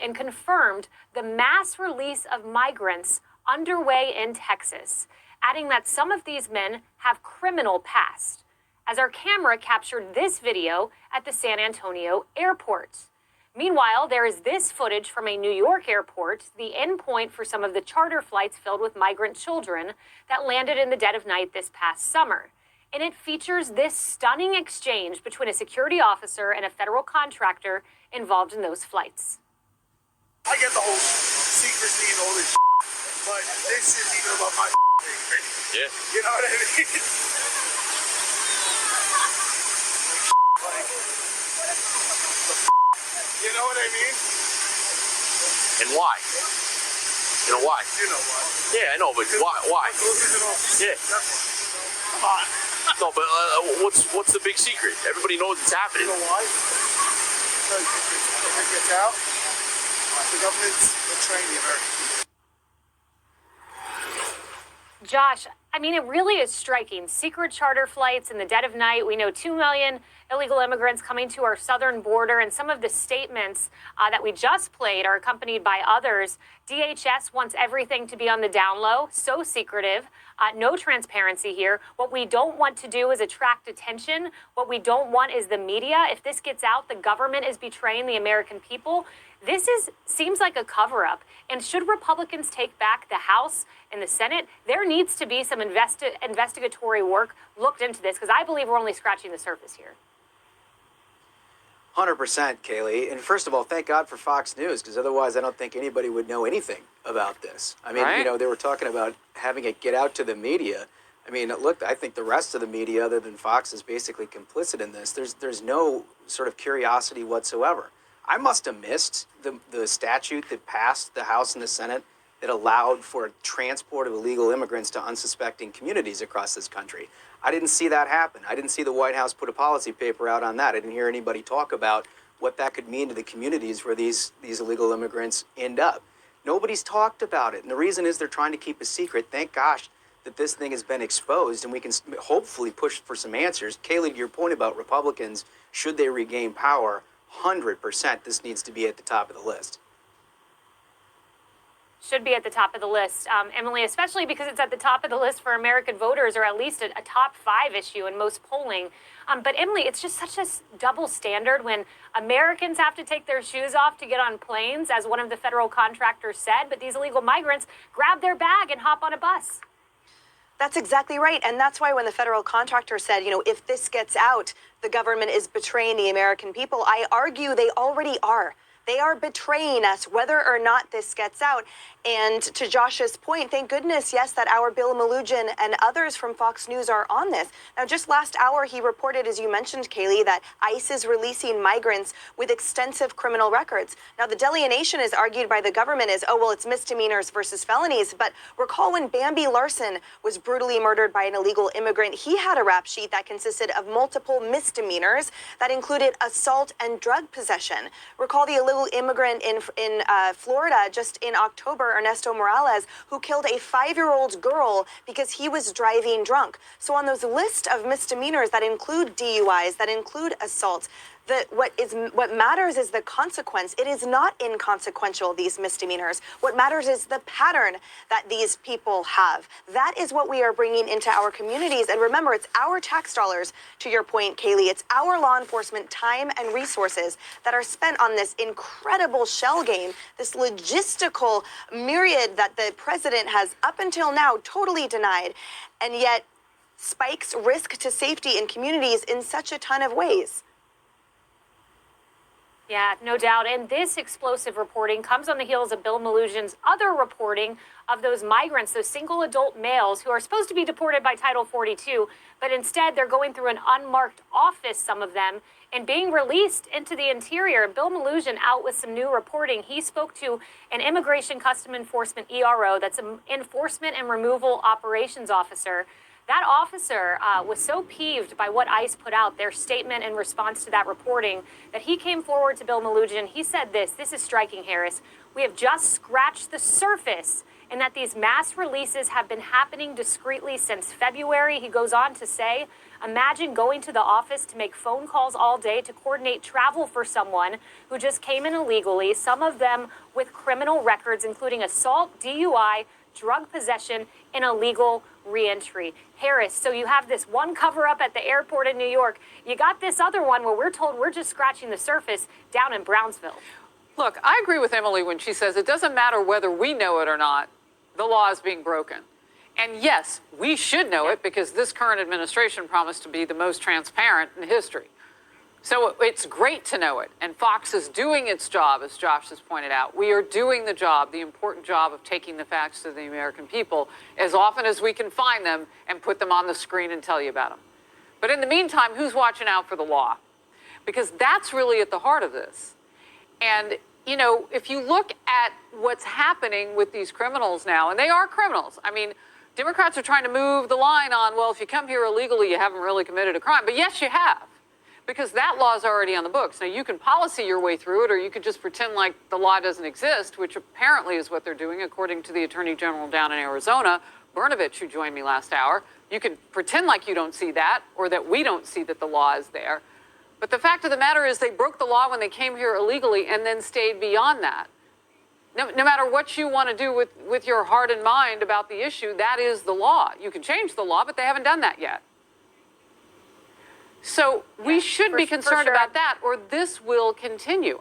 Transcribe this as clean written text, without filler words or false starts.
and confirmed the mass release of migrants underway in Texas, adding that some of these men have criminal past, as our camera captured this video at the San Antonio airport. Meanwhile, there is this footage from a New York airport, the endpoint for some of the charter flights filled with migrant children that landed in the dead of night this past summer. And it features this stunning exchange between a security officer and a federal contractor involved in those flights. I get the whole secrecy and all this shit, but this is even about my thing. Yeah. You know what I mean? You know what I mean? And why? You know why? You know why. Yeah, I know, but why? Yeah. Come on. No, but what's the big secret? Everybody knows it's happening. You know why? Because if it gets out, the government's betraying the American people. Josh, I mean, it really is striking. Secret charter flights in the dead of night. We know 2 million illegal immigrants coming to our southern border, and some of the statements that we just played are accompanied by others. DHS wants everything to be on the down low, so secretive, no transparency here. What we don't want to do is attract attention. What we don't want is the media. If this gets out, the government is betraying the American people. This seems like a cover-up. And should Republicans take back the House and the Senate, there needs to be some investigatory work looked into this, because I believe we're only scratching the surface here. 100%, Kaylee. And first of all, thank God for Fox News, because otherwise I don't think anybody would know anything about this. I mean, right? You know, they were talking about having it get out to the media. I mean, look, I think the rest of the media, other than Fox, is basically complicit in this. There's no sort of curiosity whatsoever. I must have missed the statute that passed the House and the Senate that allowed for transport of illegal immigrants to unsuspecting communities across this country. I didn't see that happen. I didn't see the White House put a policy paper out on that. I didn't hear anybody talk about what that could mean to the communities where these illegal immigrants end up. Nobody's talked about it. And the reason is they're trying to keep a secret. Thank gosh that this thing has been exposed and we can hopefully push for some answers. Kaylee, to your point about Republicans, should they regain power, 100% this needs to be at the top of the list. Should be at the top of the list, Emily, especially because it's at the top of the list for American voters, or at least a top 5 issue in most polling. But Emily, it's just such a double standard when Americans have to take their shoes off to get on planes, as one of the federal contractors said, but these illegal migrants grab their bag and hop on a bus. That's exactly right. And that's why when the federal contractor said, you know, if this gets out, the government is betraying the American people, I argue they already are. They are betraying us, whether or not this gets out. And to Josh's point, thank goodness, yes, that our Bill Malugin and others from Fox News are on this. Now, just last hour, he reported, as you mentioned, Kaylee, that ICE is releasing migrants with extensive criminal records. Now, the delineation is argued by the government as, oh, well, it's misdemeanors versus felonies. But recall when Bambi Larson was brutally murdered by an illegal immigrant, he had a rap sheet that consisted of multiple misdemeanors that included assault and drug possession. Recall the illegal immigrant in Florida just in October, Ernesto Morales, who killed a 5-year-old girl because he was driving drunk. So on those list of misdemeanors that include DUIs, that include assaults, what matters is the consequence. It is not inconsequential, these misdemeanors. What matters is the pattern that these people have. That is what we are bringing into our communities. And remember, it's our tax dollars, to your point, Kaylee. It's our law enforcement time and resources that are spent on this incredible shell game, this logistical myriad that the president has up until now totally denied, and yet spikes risk to safety in communities in such a ton of ways. Yeah, no doubt. And this explosive reporting comes on the heels of Bill Malugin's other reporting of those migrants, those single adult males who are supposed to be deported by Title 42, but instead they're going through an unmarked office, some of them, and being released into the interior. Bill Malugin out with some new reporting. He spoke to an Immigration Custom Enforcement ERO, that's an Enforcement and Removal Operations Officer. That officer was so peeved by what ICE put out, their statement in response to that reporting, that he came forward to Bill Malugin. He said this is striking, Harris. We have just scratched the surface and that these mass releases have been happening discreetly since February. He goes on to say, imagine going to the office to make phone calls all day to coordinate travel for someone who just came in illegally, some of them with criminal records, including assault, DUI, drug possession, and illegal reentry. Harris, so you have this one cover-up at the airport in New York. You got this other one where we're told we're just scratching the surface down in Brownsville. Look, I agree with Emily when she says it doesn't matter whether we know it or not, the law is being broken. And yes, we should know it because this current administration promised to be the most transparent in history. So it's great to know it. And Fox is doing its job, as Josh has pointed out. We are doing the job, the important job of taking the facts to the American people as often as we can find them and put them on the screen and tell you about them. But in the meantime, who's watching out for the law? Because that's really at the heart of this. And, you know, if you look at what's happening with these criminals now, and they are criminals. I mean, Democrats are trying to move the line on, well, if you come here illegally, you haven't really committed a crime. But yes, you have. Because that law is already on the books. Now, you can policy your way through it, or you could just pretend like the law doesn't exist, which apparently is what they're doing, according to the Attorney General down in Arizona, Brnovich, who joined me last hour. You can pretend like you don't see that, or that we don't see that the law is there. But the fact of the matter is they broke the law when they came here illegally and then stayed beyond that. No matter what you want to do with your heart and mind about the issue, that is the law. You can change the law, but they haven't done that yet. So we should be concerned about that, or this will continue.